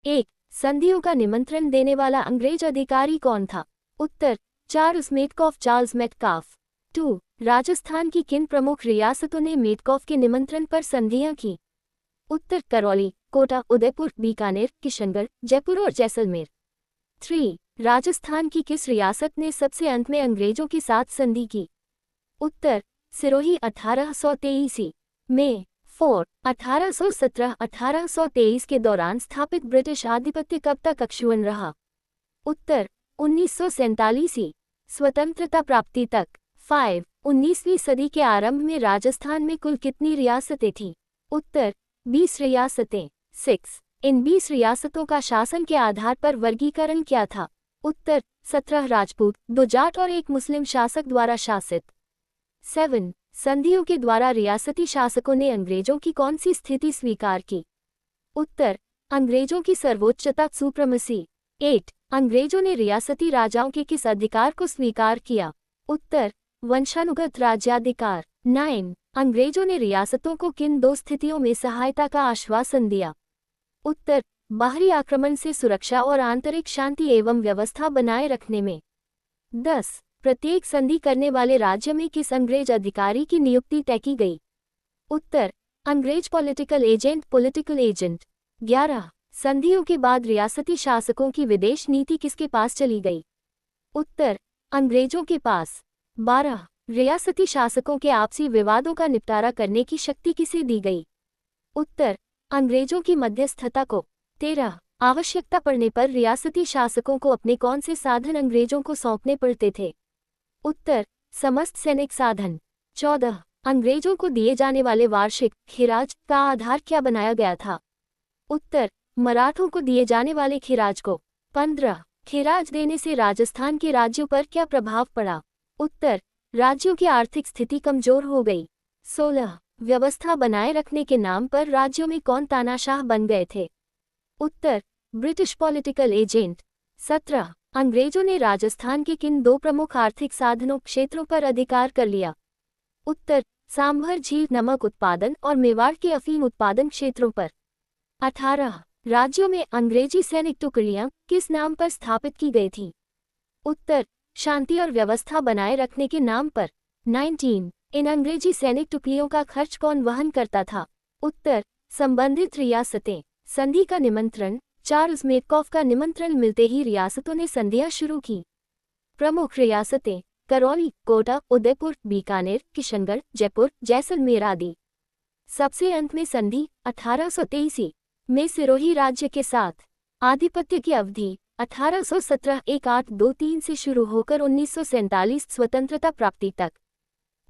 1. संधियों का निमंत्रण देने वाला अंग्रेज अधिकारी कौन था? उत्तर, Charles Metcalfe Charles Metcalfe. 2. Rajasthan की किन प्रमुख रियासतों ने मेटकॉफ के निमंत्रण पर संधियां की? उत्तर, करौली, कोटा, उदयपुर, बीकानेर, किशनगढ़, जयपुर और जैसलमेर। 3. राजस्थान की किस रियासत ने सबसे अंत में अंग्रेजों के साथ संधि की? उत्तर, सिरोही 1823 में। 4. 1817-1823 के दौरान स्थापित ब्रिटिश आधिपत्य कब तक अक्षुण्ण रहा? उत्तर, 1947 स्वतंत्रता प्राप्ति तक। 5. 19वीं सदी के आरंभ में राजस्थान में कुल कितनी रियासतें थीं? उत्तर, 20 रियासतें। 6. इन 20 रियासतों का शासन के आधार पर वर्गीकरण क्या था? उत्तर, 17 राजपूत, 2 जाट और 1 मुस्लिम शासक द्वारा शासित। 7. संधियों के द्वारा रियासती शासकों ने अंग्रेजों की कौन सी स्थिति स्वीकार की? उत्तर, अंग्रेजों की सर्वोच्चता सुप्रीमेसी। 8. अंग्रेजों ने रियासती राजाओं के किस अधिकार को स्वीकार किया? उत्तर, वंशानुगत राज्याधिकार। 9. अंग्रेजों ने रियासतों को किन 2 स्थितियों में सहायता का आश्वासन दिया? उत्तर, बाहरी आक्रमण से सुरक्षा और आंतरिक शांति एवं व्यवस्था बनाए रखने में। 10. प्रत्येक संधि करने वाले राज्य में किस अंग्रेज अधिकारी की नियुक्ति तय की गई? उत्तर, अंग्रेज पॉलिटिकल एजेंट। 11. संधियों के बाद रियासती शासकों की विदेश नीति किसके पास चली गई? उत्तर, अंग्रेजों के पास। 12. रियासती शासकों के आपसी विवादों का निपटारा करने की शक्ति किसे दी गई? उत्तर, अंग्रेजों की मध्यस्थता को। 13. आवश्यकता पड़ने पर रियासती शासकों को अपने कौन से साधन अंग्रेजों को सौंपने पड़ते थे? उत्तर, समस्त सैनिक साधन। 14. अंग्रेजों को दिए जाने वाले वार्षिक खिराज का आधार क्या बनाया गया था? उत्तर, मराठों को दिए जाने वाले खिराज को। 15. खिराज देने से राजस्थान के राज्यों पर क्या प्रभाव पड़ा? उत्तर, राज्यों की आर्थिक स्थिति कमजोर हो गई। 16. व्यवस्था बनाए रखने के नाम पर राज्यों में कौन तानाशाह बन गए थे? उत्तर, ब्रिटिश पॉलिटिकल एजेंट। 17. अंग्रेजों ने राजस्थान के किन 2 प्रमुख आर्थिक साधनों क्षेत्रों पर अधिकार कर लिया? उत्तर, सांभर झील नमक उत्पादन और मेवाड़ के अफीम उत्पादन क्षेत्रों पर। 18. राज्यों में अंग्रेजी सैनिक टुकड़ियां किस नाम पर स्थापित की गई थीं? उत्तर, शांति और व्यवस्था बनाए रखने के नाम पर। 19. इन अंग्रेजी सैनिक टुकड़ियों का खर्च कौन वहन करता था? उत्तर, संबंधित रियासतें। संधि का निमंत्रण, चार्ल्स मेटकॉफ का निमंत्रण मिलते ही रियासतों ने संधियां शुरू की। प्रमुख रियासतें, करौली, कोटा, उदयपुर, बीकानेर, किशनगढ़, जयपुर, जैसलमेर आदि। सबसे अंत में संधि 1823 में सिरोही राज्य के साथ। आधिपत्य की अवधि 1817-1823 से शुरू होकर 1947 स्वतंत्रता प्राप्ति तक।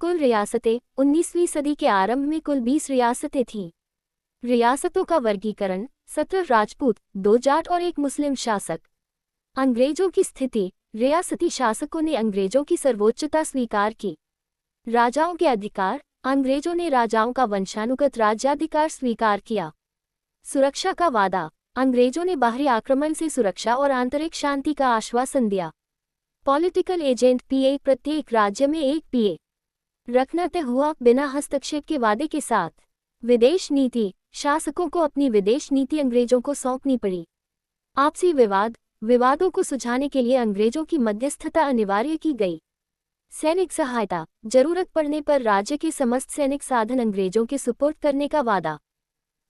कुल रियासतें 19वीं सदी के आरंभ में कुल 20 रियासतें थीं। रियासतों का वर्गीकरण, 17 राजपूत, 2 जाट और 1 मुस्लिम शासक। अंग्रेजों की स्थिति, रियासती शासकों ने अंग्रेजों की सर्वोच्चता स्वीकार की। राजाओं के अधिकार, अंग्रेजों ने राजाओं का वंशानुगत राज्याधिकार स्वीकार किया। सुरक्षा का वादा, अंग्रेजों ने बाहरी आक्रमण से सुरक्षा और आंतरिक शांति का आश्वासन दिया। पॉलिटिकल एजेंट पीए, प्रत्येक राज्य में 1 पीए रखना तय हुआ बिना हस्तक्षेप के वादे के साथ। विदेश नीति, शासकों को अपनी विदेश नीति अंग्रेजों को सौंपनी पड़ी। आपसी विवादों को सुलझाने के लिए अंग्रेजों की मध्यस्थता अनिवार्य की गई। सैनिक सहायता, जरूरत पड़ने पर राज्य के समस्त सैनिक साधन अंग्रेजों के सुपुर्द करने का वादा।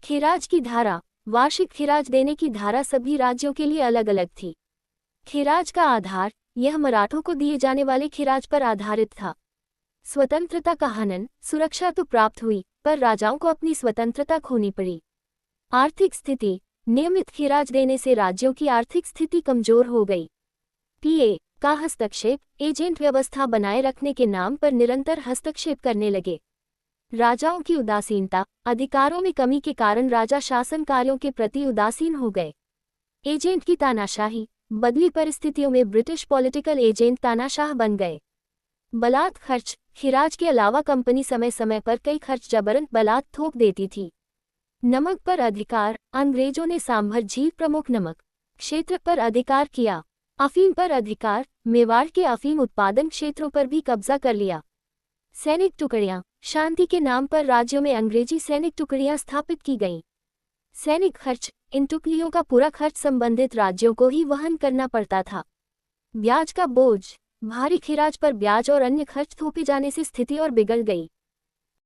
खिराज की धारा, वार्षिक खिराज देने की धारा सभी राज्यों के लिए अलग अलग थी। खिराज का आधार, यह मराठों को दिए जाने वाले खिराज पर आधारित था। स्वतंत्रता का हनन, सुरक्षा तो प्राप्त हुई पर राजाओं को अपनी स्वतंत्रता खोनी पड़ी। आर्थिक स्थिति, नियमित खिराज देने से राज्यों की आर्थिक स्थिति कमजोर हो गई। पीए का हस्तक्षेप, एजेंट व्यवस्था बनाए रखने के नाम पर निरंतर हस्तक्षेप करने लगे। राजाओं की उदासीनता, अधिकारों में कमी के कारण राजा शासन कार्यों के प्रति उदासीन हो गए। एजेंट की तानाशाही, बदली परिस्थितियों में ब्रिटिश पॉलिटिकल एजेंट तानाशाह बन गए। बलात् खर्च, खिराज के अलावा कंपनी समय समय पर कई खर्च जबरन बलात् थोप देती थी। नमक पर अधिकार, अंग्रेजों ने सांभर झील प्रमुख नमक क्षेत्र पर अधिकार किया। अफीम पर अधिकार, मेवाड़ के अफीम उत्पादन क्षेत्रों पर भी कब्जा कर लिया। सैनिक टुकड़ियां, शांति के नाम पर राज्यों में अंग्रेजी सैनिक टुकड़ियां स्थापित की गईं। सैनिक खर्च, इन टुकड़ियों का पूरा खर्च संबंधित राज्यों को ही वहन करना पड़ता था। ब्याज का बोझ, भारी खिराज पर ब्याज और अन्य खर्च थोपे जाने से स्थिति और बिगड़ गई।